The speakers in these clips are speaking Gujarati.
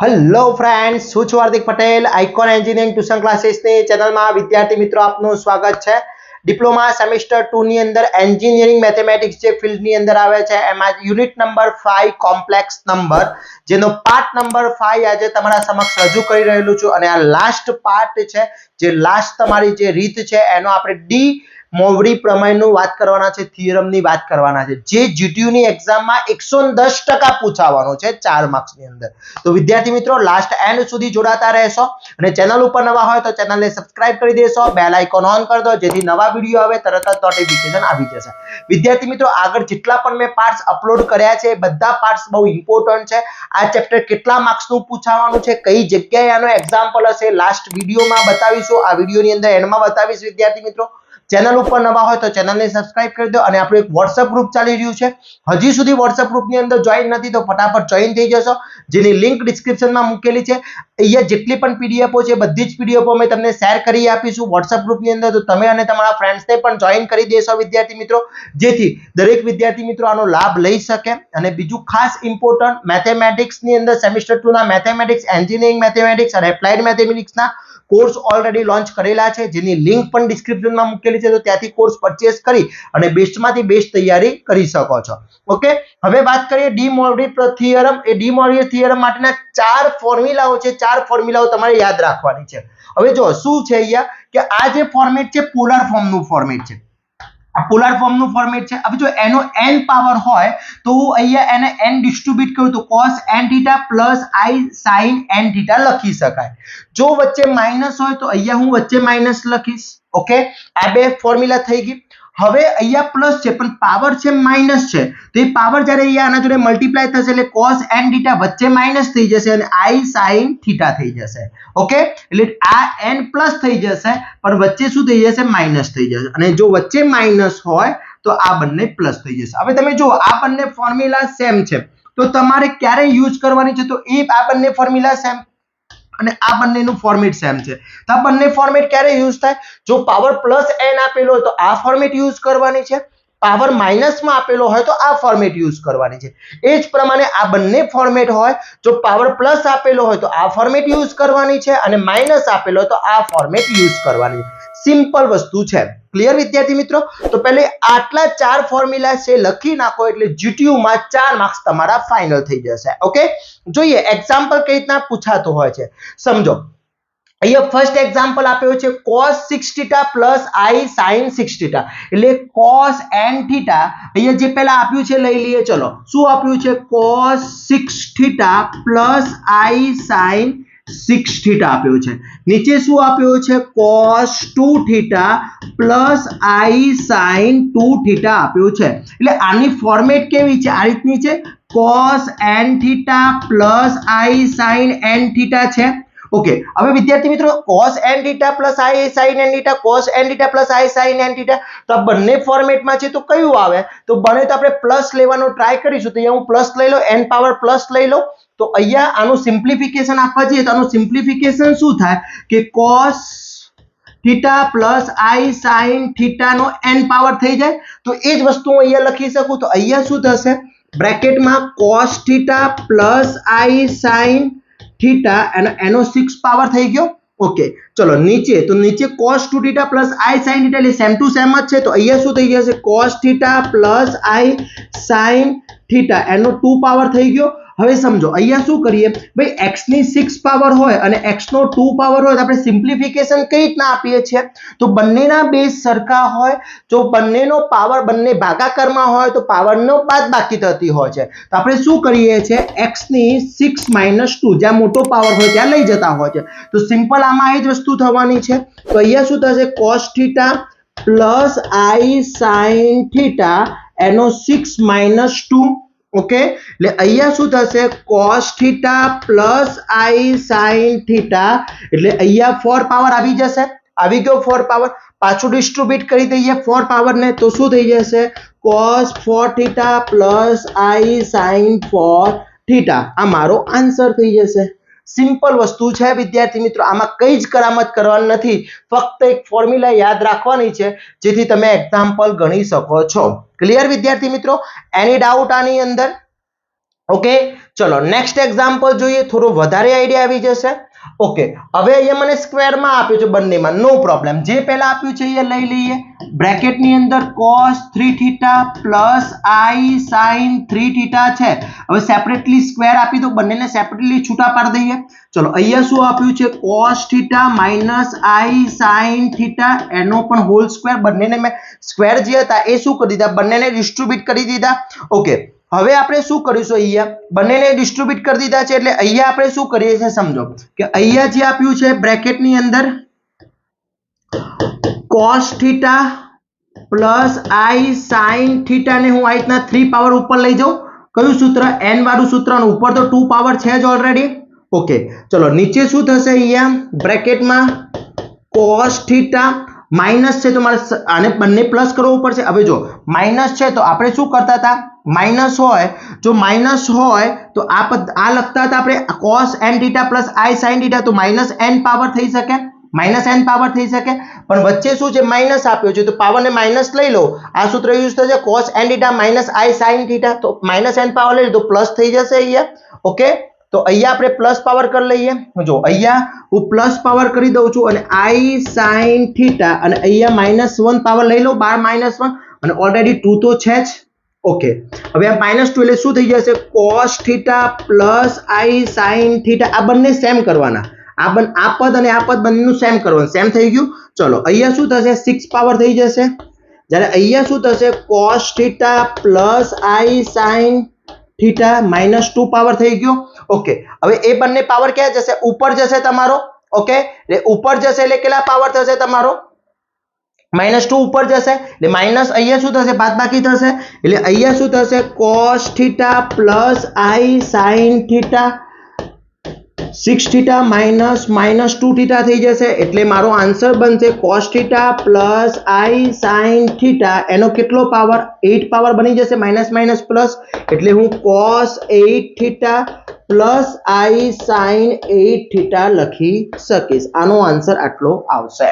હેલો ફ્રેન્ડ્સ, હું છું Hardik Patel, icon engineering tuition ક્લાસીસની ચેનલમાં વિદ્યાર્થી મિત્રો આપનું સ્વાગત છે। ડિપ્લોમા સેમેસ્ટર 2 ની અંદર એન્જિનિયરિંગ મેથેમેટિક્સ જે ફિલ્ડની અંદર આવે છે એમાં યુનિટ નંબર 5 કોમ્પ્લેક્સ નંબર જેનો પાર્ટ નંબર 5 આજે તમારા સમક્ષ રજૂ કરી રહેલું છું અને આ લાસ્ટ પાર્ટ છે, જે લાસ્ટ તમારી જે રીત છે એનો આપણે ડી મોવરી પ્રમેયનું વાત કરવાના છે, થિયરમની વાત કરવાના છે, જે જીટીયુ ની એક્ઝામમાં 110% પૂછાવાનો છે 4 માર્ક્સની અંદર। તો વિદ્યાર્થી મિત્રો લાસ્ટ એન્ડ સુધી જોડાતા રહેશો અને ચેનલ ઉપર નવા હોય તો ચેનલને સબસ્ક્રાઇબ કરી દેશો, બેલ આઇકોન ઓન કરી દો જેથી નવા વિડિયો આવે તરત જ નોટિફિકેશન આવી જશે। વિદ્યાર્થી મિત્રો આગળ જેટલા પણ મેં પાર્ટ્સ અપલોડ કર્યા છે બધા પાર્ટ્સ બહુ ઇમ્પોર્ટન્ટ છે। આ ચેપ્ટર કેટલા માર્ક્સનું પૂછાવાનું છે, કઈ જગ્યાએ આનો એક્ઝામ્પલ હશે, લાસ્ટ વિડિયોમાં બતાવીશું, આ વિડિયોની અંદર એન્ડમાં બતાવીશ। વિદ્યાર્થી મિત્રો ચેનલ ઉપર નવા હોય તો ચેનલને સબસ્ક્રાઇબ કરી દો અને આપણું એક WhatsApp ગ્રુપ ચાલી રહ્યું છે, હજી સુધી WhatsApp ગ્રુપની અંદર જોઈન નથી તો ફટાફટ જોઈન થઈ જશો, જેની લિંક ડિસ્ક્રિપ્શનમાં મૂકેલી છે। અહીંયા જેટલી પણ પીડીએફો છે બધી જ પીડીએફો અમે તમને શેર કરી આપીશું WhatsApp ગ્રુપની અંદર, તો તમે અને તમારા ફ્રેન્ડ્સને પણ જોઈન કરી દેશો વિદ્યાર્થી મિત્રો, જેથી દરેક વિદ્યાર્થી મિત્રો આનો લાભ લઈ શકે। અને બીજું ખાસ ઇમ્પોર્ટન્ટ, મેથેમેટિક્સની અંદર સેમેસ્ટર 2 ના મેથેમેટિક્સ, એન્જિનિયરિંગ મેથેમેટિક્સ અને એપ્લાઇડ મેથેમેટિક્સના કોર્સ ઓલરેડી લોન્ચ કરેલા છે, જેની લિંક પણ ડિસ્ક્રિપ્શનમાં મૂકેલી છે, તો ત્યાંથી કોર્સ પરચેસ કરી અને બેસ્ટમાંથી બેસ્ટ તૈયારી કરી શકો છો। ઓકે, હવે વાત કરીએ ડી મોવરી થિયરમ। એ ડી મોવરી થિયરમ માટેના 4 ફોર્મ્યુલાઓ છે, 4 ફોર્મ્યુલાઓ તમારે યાદ રાખવાની છે। હવે જો શું છે અહીંયા કે આ જે ફોર્મેટ છે પોલાર ફોર્મનું ફોર્મેટ છે, આ પોલાર ફોર્મનું ફોર્મેટ છે। હવે જો એનો n પાવર હોય તો અહીંયા એને n ડિસ્ટ્રીબ્યુટ કરું તો cos n θ plus i sin n θ લખી શકાય। જો વચ્ચે માઈનસ હોય તો અહીંયા હું વચ્ચે માઈનસ લખીશ। ઓકે, આ બે ફોર્મ્યુલા થઈ ગઈ। હવે અહીંયા પ્લસ છે પણ પાવર છે માઈનસ છે, તો એ પાવર જ્યારે અહીંયા આના જોડે મલ્ટીપ્લાય થશે એટલે cos n θ વચ્ચે માઈનસ થઈ જશે અને i sin θ થઈ જશે। ઓકે, એટલે આ n પ્લસ થઈ જશે પણ વચ્ચે શું થઈ જશે, માઈનસ થઈ જશે, અને જો વચ્ચે માઈનસ હોય તો આ બંને પ્લસ થઈ જશે। હવે તમે જુઓ આ બંને ફોર્મ્યુલા સેમ છે તો તમારે ક્યારે યુઝ કરવાની છે, તો એ આ બંને ફોર્મ્યુલા સેમ અને આ બંનેનું ફોર્મેટ સેમ છે, તો આ બંને ફોર્મેટ ક્યારે યુઝ થાય, જો પાવર પ્લસ n આપેલો હોય તો આ ફોર્મેટ યુઝ કરવાની છે, પાવર માઈનસમાં આપેલો હોય તો આ ફોર્મેટ યુઝ કરવાની છે। એ જ પ્રમાણે આ બંને ફોર્મેટ હોય, જો પાવર પ્લસ આપેલો હોય તો આ ફોર્મેટ યુઝ કરવાની છે અને માઈનસ આપેલો હોય તો આ ફોર્મેટ યુઝ કરવાની છે। સિમ્પલ વસ્તુ છે, ક્લિયર વિદ્યાર્થી મિત્રો? તો પહેલે આટલા 4 ફોર્મ્યુલા છે લખી નાખો એટલે જીટીયુ માં 4 માર્ક્સ તમારા ફાઇનલ થઈ જશે। ઓકે, જોઈએ એક્ઝામ્પલ કઈ રીતના પૂછાતો હોય છે, સમજો। અહીંયા ફર્સ્ટ એક્ઝામ્પલ આપ્યો છે cos 6 θ પ્લસ i sin 6 θ, એટલે cos n θ અહીંયા જે પહેલા આપ્યું છે લઈ લઈએ, ચલો શું આપ્યું છે, cos 6 θ પ્લસ i sin 6 θ આપ્યો છે, નીચે શું આપ્યો છે, cos 2 θ પ્લસ i sin 2 θ આપ્યો છે। એટલે આની ફોર્મેટ કેવી છે, આ રીતની છે, cos n θ plus i sin n θ છે। ઓકે, હવે વિદ્યાર્થી મિત્રો cos n θ plus i sin n θ, cos n θ plus i sin n θ, તો આ બંને ફોર્મેટમાં છે તો કયું આવે, તો બને તો આપણે પ્લસ લેવાનો ટ્રાય કરીશું, તો અહીંયા હું પ્લસ લઈ લો, n પાવર પ્લસ લઈ લો, તો અહીંયા આનું સિમ્પ્લિફિકેશન આપવા જઈએ તો આનું સિમ્પ્લિફિકેશન શું થાય કે cos θ પ્લસ i sin θ નો n પાવર થઈ જાય, તો એ જ વસ્તુ હું અહીંયા લખી શકું, તો અહીંયા શું થશે, બ્રેકેટમાં cos θ પ્લસ i sin θ અને એનો 6 પાવર થઈ ગયો। ઓકે, ચલો નીચે, તો નીચે cos 2 θ પ્લસ i sin θ એટલે સેમ ટુ સેમ જ છે, તો અહીંયા શું થઈ જશે, cos θ પ્લસ i sin θ એનો 2 પાવર થઈ ગયો। હવે સમજો અહીંયા શું કરીએ ભાઈ, x ની 6 પાવર હોય અને x નો 2 પાવર હોય તો આપણે સિમ્પ્લિફિકેશન કઈ રીતના આપીએ છીએ, તો બંનેના બેઝ સરખા હોય, જો બંનેનો પાવર બંને ભાગાકારમાં હોય તો પાવરનો બાદબાકી થતી હોય છે, તો આપણે શું કરીએ છીએ, x ની 6 - 2 જ્યાં મોટો પાવર હોય ત્યાં લઈ જતા હોય છે, તો સિમ્પલ આમાં એ જ વસ્તુ થવાની છે। તો અહીંયા શું થશે, cos θ પ્લસ i sin θ એનો 6 - 2। ઓકે, એટલે અહીંયા શું થશે, cos θ પ્લસ i sin θ, એટલે અહીંયા 4 પાવર આવી જશે, આવી ગયો 4 પાવર, પાછું ડિસ્ટ્રીબ્યુટ કરી દઈએ 4 પાવર ને, તો શું થઈ જશે, cos 4 θ પ્લસ i sin 4 θ, આ મારો આન્સર થઈ જશે। સિમ્પલ વસ્તુ છે વિદ્યાર્થી મિત્રો, આમાં કઈ જ કરામત કરવાની નથી, ફક્ત એક ફોર્મ્યુલા યાદ રાખવાની છે જેથી તમે એક્ઝામ્પલ ગણી શકો છો। ક્લિયર વિદ્યાર્થી મિત્રો? એની ડાઉટ આની અંદર? ઓકે, ચલો નેક્સ્ટ એક્ઝામ્પલ જોઈએ, થોડો વધારે આઈડિયા આવી જશે. ઓકે, હવે અહીંયા મને સ્ક્વેરમાં આપ્યું છે બંનેમાં, નો પ્રોબ્લેમ. જે પહેલા આપ્યું છે એ લઈ લઈએ. બ્રેકેટની અંદર cos 3 theta plus i sin 3 theta છે. હવે સેપરેટલી સ્ક્વેર આપી દો, બંનેને સેપરેટલી છૂટા પાડી દઈએ. ચલો અહીંયા શું આપ્યું છે, cos theta minus i sin theta, એનો પણ હોલ સ્ક્વેર. બંનેને મેં સ્ક્વેર જે હતા એ શું કરી દીધા, બંનેને ડિસ્ટ્રીબ્યુટ કરી દીધા. ઓકે, હવે આપણે શું કરીશું, અહીંયા બંનેને ડિસ્ટ્રીબ્યુટ કરી દીધા છે એટલે અહીંયા આપણે શું કરીએ છીએ સમજો, કે અહીંયા જે આપ્યું છે બ્રેકેટની અંદર cos theta plus i sin theta ને હું આ રીતના 3 પાવર ઉપર લઈ જાઉં. કયું સૂત્ર, n વાળું સૂત્ર, ઉપર તો 2 પાવર છે જ ઓલરેડી. ઓકે, ચલો નીચે શું થશે, અહીંયા બ્રેકેટમાં cos થીટા માઇનસ છે તો મારે આને બંને પ્લસ કરવું પડશે. હવે જો માઇનસ છે તો આપણે શું કરતા હતા, માઇનસ હોય, જો માઇનસ હોય તો આ લખતા હતા આપણે cos n theta plus i sin theta, તો માઇનસ n પાવર થઈ શકે, માઇનસ n પાવર થઈ શકે. પણ વચ્ચે શું છે, માઇનસ આપ્યો છે તો પાવરને માઇનસ લઈ લો, આ સૂત્ર યુઝ થશે cos n theta minus i sin theta, તો માઇનસ n પાવર લઈ લો તો પ્લસ થઈ જશે અહીંયા. ઓકે, તો અહીંયા આપણે પ્લસ પાવર કરી લઈએ. જો અહીંયા હું પ્લસ પાવર કરી દઉં છું અને i sin થીટા, અને અહીંયા -1 પાવર લઈ લો, 12 -1, અને ઓલરેડી 2 તો છે જ. ઓકે, હવે આ -2 એટલે શું થઈ જશે, cos theta plus i sin theta. આ બંને સેમ કરવાના, આ પદ અને આ પદ બંનેનું સેમ કરવાનું, સેમ થઈ ગયું. ચલો અહીંયા શું થશે, 6 પાવર થઈ જશે. જ્યારે અહીંયા શું થશે, cos theta plus i sin theta -2 power થઈ ગયો. ઓકે, હવે એ બંને પાવર ક્યાં જશે, ઉપર જશે તમારો. ઓકે, એટલે ઉપર જશે એટલે કેટલા પાવર થશે તમારો, -2 ઉપર જશે એટલે માઇનસ, અહીંયા શું થશે, બાદબાકી થશે. એટલે અહીંયા શું થશે, cos theta plus i sin theta 6 theta minus -2 theta થઈ જશે. એટલે મારો આન્સર બનશે cos theta plus i sin theta, એનો કેટલો પાવર, 8 પાવર બની જશે, માઇનસ માઇનસ પ્લસ. એટલે હું cos 8 theta plus i sin 8 theta લખી શકીશ. આનો આન્સર આટલો આવશે.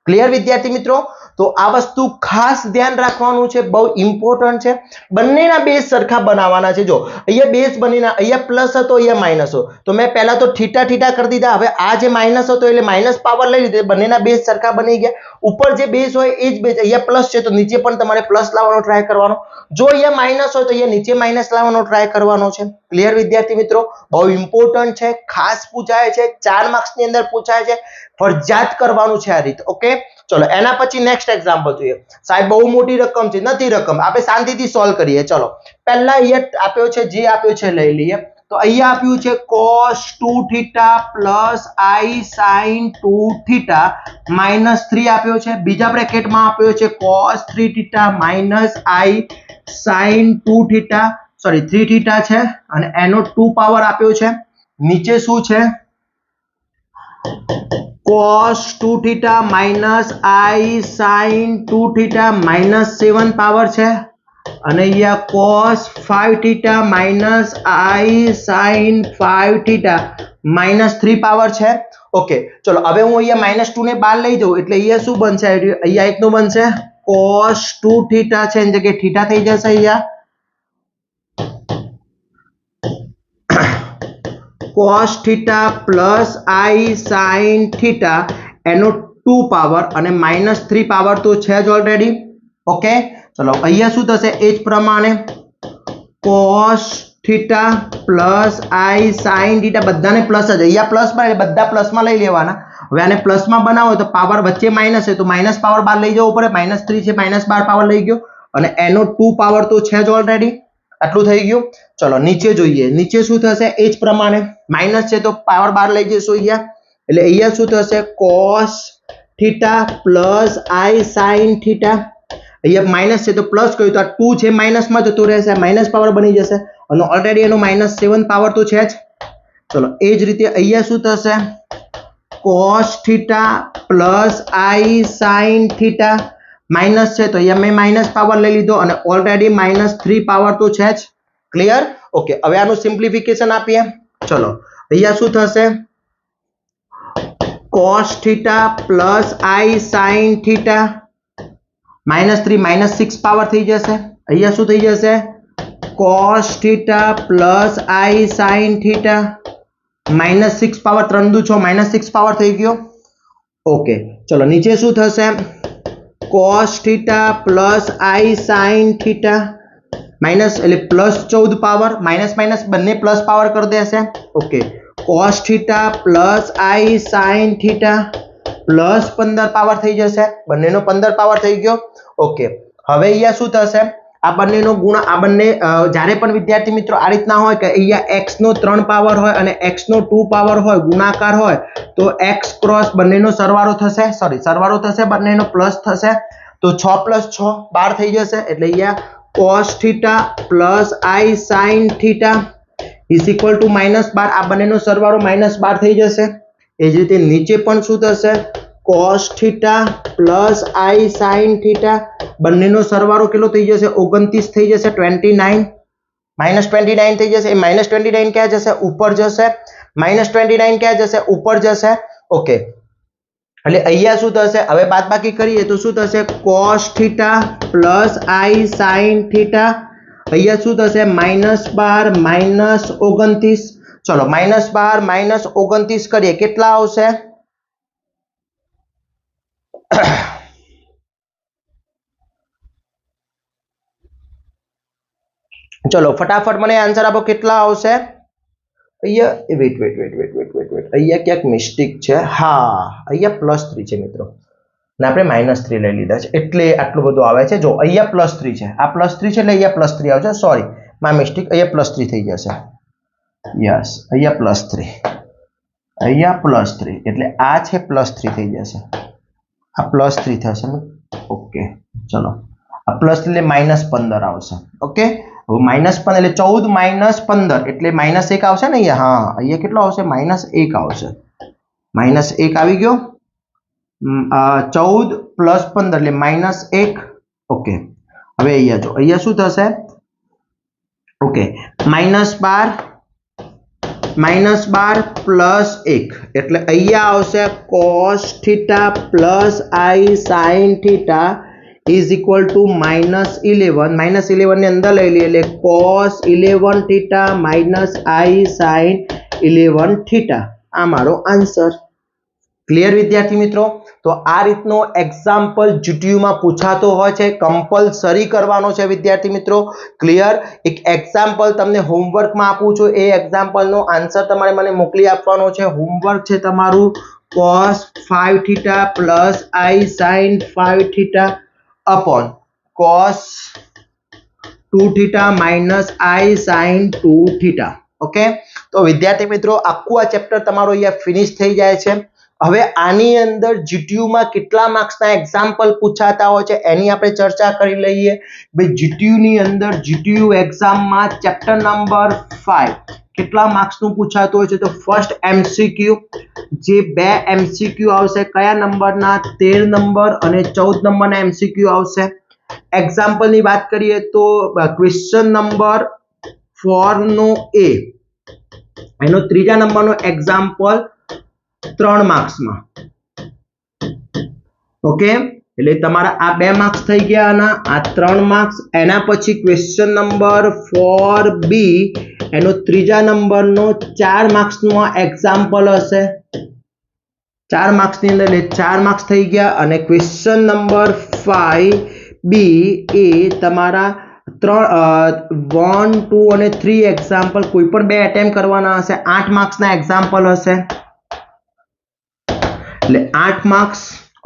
ક્લિયર વિદ્યાર્થી મિત્રો? તો આ વસ્તુ ખાસ ધ્યાન રાખવાનું છે, બહુ ઇમ્પોર્ટન્ટ છે. બંનેના બેઝ સરખા બનાવવાના છે. જો અહીંયા બેઝ બનીના, અહીંયા પ્લસ હતો, અહીંયા માઇનસ હતો, તો મેં પહેલા તો થીટા થીટા કરી દીધા. હવે આ જે માઇનસ હતો એટલે માઇનસ પાવર લઈ લીધો, બંનેના બેઝ સરખા બની ગયા. ઉપર જે બેઝ હોય એ જ બેઝ, અહીંયા પ્લસ છે તો નીચે પણ તમારે પ્લસ લાવવાનો ટ્રાય કરવાનો. જો અહીંયા માઇનસ હોય તો અહીંયા નીચે માઇનસ લાવવાનો ટ્રાય કરવાનો છે. ક્લિયર વિદ્યાર્થી મિત્રો? બહુ ઇમ્પોર્ટન્ટ છે, ખાસ પૂછાય છે, 4 માર્ક્સની અંદર પૂછાય છે, ફરજિયાત કરવાનું છે આ રીત. ઓકે, ચલો એના પછી નેક્સ્ટ એક્ઝામ્પલ જોઈએ. સાહેબ બહુ મોટી રકમ છે, નથી રકમ, આપણે શાંતિથી સોલ્વ કરીએ. ચલો પહેલા અહીંયા આપ્યો છે, જે આપ્યો છે લઈ લઈએ. તો અહીંયા આપ્યું છે cos 2 theta plus i sin 2 theta -3 આપ્યો છે. બીજા બ્રેકેટમાં આપ્યો છે cos 3 theta minus i sin 2 theta, sorry 3 theta છે, અને એનો 2 પાવર આપ્યો છે. નીચે શું છે, cos 2 theta minus i sin 2 theta -7 power છે, અને અહીંયા cos 5 theta minus i sin 5 theta -3 power છે. ઓકે, ચલો હવે હું અહીંયા -2 ને બહાર લઈ જાઉં એટલે અહીંયા શું બનશે, અહીંયા એકનું બનશે cos 2 થીટા છે, એની જગ્યાએ થીટા થઈ જશે. અહીંયા cos theta plus i sin theta, એનો 2 પાવર અને -3 પાવર તો છે જ ઓલરેડી. ઓકે, ચલો અહીંયા શું થશે, એ જ પ્રમાણે cos theta plus i sin theta, બધાને પ્લસ જ, અહીંયા પ્લસમાં એટલે બધા પ્લસમાં લઈ લેવાના. હવે આને પ્લસમાં બનાવો તો પાવર વચ્ચે માઇનસ છે તો માઇનસ પાવર બહાર લઈ જવો પડે, -3 છે, -12 પાવર લઈ ગયો, અને એનો 2 પાવર તો છે જ ઓલરેડી. આટલું થઈ ગયું. ચલો નીચે જોઈએ, નીચે શું થશે, એ જ પ્રમાણે માઇનસ છે તો પાવર બહાર લઈ જઈશું અહીંયા. એટલે અહીંયા શું થશે, cos theta plus i sin theta, અહીંયા માઇનસ છે તો પ્લસ કર્યું તો આ 2 છે માઇનસમાં જતો રહેશે, માઇનસ પાવર બની જશે, અને ઓલરેડી એનો -7 પાવર તો છે જ. ચલો એ જ રીતે અહીંયા શું થશે, cos theta plus i sin theta minus છે તો અહીંયા મેં માઇનસ પાવર લઈ લીધો, અને ઓલરેડી -3 પાવર તો છે જ. ક્લિયર? ઓકે, હવે આનું સિમ્પ્લિફિકેશન આપીએ. ચલો અહીંયા શું થશે, cos theta plus i sin theta -3 -6 power થઈ જશે. અહીંયા શું થઈ જશે, cos θ plus i sin θ -6 power 3 to 6 -6 power થઈ ગયો. ઓકે ચલો નીચે શું થશે cos θ plus i sin θ minus એટલે પ્લસ 14 પાવર માઇનસ માઇનસ બંને પ્લસ પાવર કરી દેશે. Okay cos θ plus i sin θ plus 15 power થઈ જશે. બંનેનો 15 પાવર થઈ ગયો. ઓકે હવે અહીંયા શું થશે આ બંનેનો ગુણ આ બંને જ્યારે પણ વિદ્યાર્થી મિત્રો આ રીતના હોય કે અહીંયા x નો 3 પાવર હોય અને x નો 2 પાવર હોય ગુણાકાર હોય તો x ક્રોસ બંનેનો સરવાળો થશે સરવાળો થશે બંનેનો પ્લસ થશે તો 6 + 6 12 થઈ જશે. એટલે અહીંયા cos θ plus i sin θ is equal to -12 આ બંનેનો સરવાળો -12 થઈ જશે. એ જ રીતે નીચે પણ શું થશે cos θ પ્લસ i sin θ બંનેનો સરવાળો કેટલો થઈ જશે 29 થઈ જશે 29 -29 થઈ જશે. એ -29 ક્યાં જશે ઉપર જશે -29 ક્યાં જશે ઉપર જશે. ઓકે એટલે અહીંયા શું થશે હવે બાદબાકી કરીએ તો શું થશે cos θ પ્લસ i sin θ અહીંયા શું થશે -12 -29. ચલો -12 -29 કરીએ કેટલા આવશે ચલો ફટાફટ મને આન્સર આપો કેટલા આવશે. અહીંયા વેટ અહીંયા ક્યાંક મિસ્ટેક છે. હા અહીંયા +3 છે મિત્રો ને આપણે -3 લઈ લીધા છે એટલે આટલું બધું આવે છે. જો અહીંયા +3 છે આ +3 છે એટલે અહીંયા +3 આવશે. સોરી માય મિસ્ટેક અહીંયા +3 થઈ જશે. યસ અહીંયા +3 એટલે આ છે +3 થઈ જશે આ +3 થશે. ઓકે ચલો આ +3 એટલે -15 આવશે. ઓકે હવે -15 એટલે 14 - 15 એટલે -1 આવશે ને અહીંયા. હા અહીંયા કેટલો આવશે -1 આવશે. -1 આવી ગયો 14 + 15 એટલે -1. ઓકે હવે અહીંયા જો અહીંયા શું થશે ઓકે -12 + 1 એટલે અહીંયા આવશે cos θ plus i sin θ is equal to -11 ની અંદર લઈ લઈએ એટલે cos 11 θ માઇનસ i sin 11 θ આ મારો આન્સર. ક્લિયર વિદ્યાર્થી મિત્રો. તો આ રીતનો એક્ઝામ્પલ GTU માં પૂછાતો હોય છે કમ્પલસરી કરવાનો છે વિદ્યાર્થી મિત્રો. ક્લિયર. એક એક્ઝામ્પલ તમને હોમવર્કમાં આપું છું એ એક્ઝામ્પલનો આન્સર તમારે મને મોકલી આપવાનો છે. હોમવર્ક છે તમારું cos 5θ plus i sin 5θ upon cos 2θ minus i sin 2θ. Okay તો વિદ્યાર્થી મિત્રો આખું આ ચેપ્ટર તમારો અહીંયા ફિનિશ થઈ જાય છે. હવે આની અંદર GTU માં કેટલા માર્ક્સના એક્ઝામ્પલ પૂછાતા હોય છે એની આપણે ચર્ચા કરી લઈએ. ભાઈ GTU ની અંદર GTU એક્ઝામમાં ચેપ્ટર નંબર 5 કેટલા માર્ક્સનું પૂછાતું હોય છે તો ફર્સ્ટ MCQ જે બે MCQ આવશે કયા નંબરના 13 નંબર અને 14 નંબરના MCQ આવશે. એક્ઝામ્પલની વાત કરીએ તો ક્વેશ્ચન નંબર 4 નો A એનો ત્રીજા નંબરનો એક્ઝામ્પલ 3 માર્ક્સમાં. ઓકે એટલે તમારા આ 2 માર્ક્સ થઈ ગયા અને આ 3 માર્ક્સ. એના પછી ક્વેશ્ચન નંબર 4B એનો ત્રીજા નંબરનો 4 માર્ક્સનો એક્ઝામ્પલ હશે. 4 માર્ક્સની અંદર એટલે 4 માર્ક્સ થઈ ગયા અને ક્વેશ્ચન નંબર 5B એ તમારા 1, 2 અને 3 એક્ઝામ્પલ કોઈ પણ 2 એટેમ્પ કરવાના હશે. 8 માર્ક્સના એક્ઝામ્પલ હશે એટલે 8 માર્ક્સ.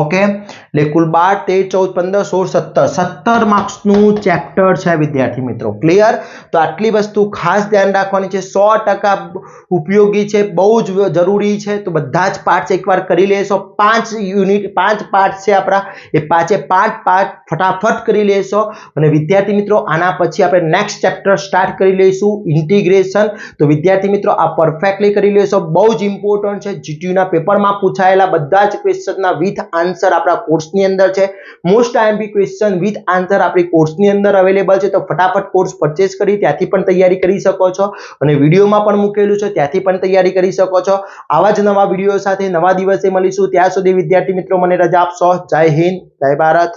ઓકે એટલે કુલ 12 13 14 15 16 17 માર્ક્સનું ચેપ્ટર છે વિદ્યાર્થી મિત્રો. ક્લિયર. તો આટલી વસ્તુ ખાસ ધ્યાન રાખવાની છે. 100% ઉપયોગી છે બહુ જ જરૂરી છે. તો બધા જ પાર્ટ્સ એકવાર કરી લેશો. 5 પાર્ટ છે આપણા એ 5 પાર્ટ ફટાફટ કરી લેશો. અને વિદ્યાર્થી મિત્રો આના પછી આપણે નેક્સ્ટ ચેપ્ટર સ્ટાર્ટ કરી લઈશું ઇન્ટિગ્રેશન. તો વિદ્યાર્થી મિત્રો આ પરફેક્ટલી કરી લેશો. બહુ જ ઇમ્પોર્ટન્ટ છે. GTU ના પેપરમાં પૂછાયેલા બધા જ ક્વેશ્ચનના વિથ આન્સર આપણા કોર્સની અંદર છે. Most IMP question with answer આપણી કોર્સની અંદર અવેલેબલ છે. તો ફટાફટ કોર્સ પરચેસ કરી ત્યાંથી પણ તૈયારી કરી શકો છો અને વિડીયોમાં પણ મૂકેલું છે ત્યાંથી પણ તૈયારી કરી શકો છો. આવા જ નવા વિડીયો સાથે નવા દિવસે મળીશું. ત્યાં સુધી વિદ્યાર્થી મિત્રો મને રજા આપશો. જય હિન્દ, જય ભારત.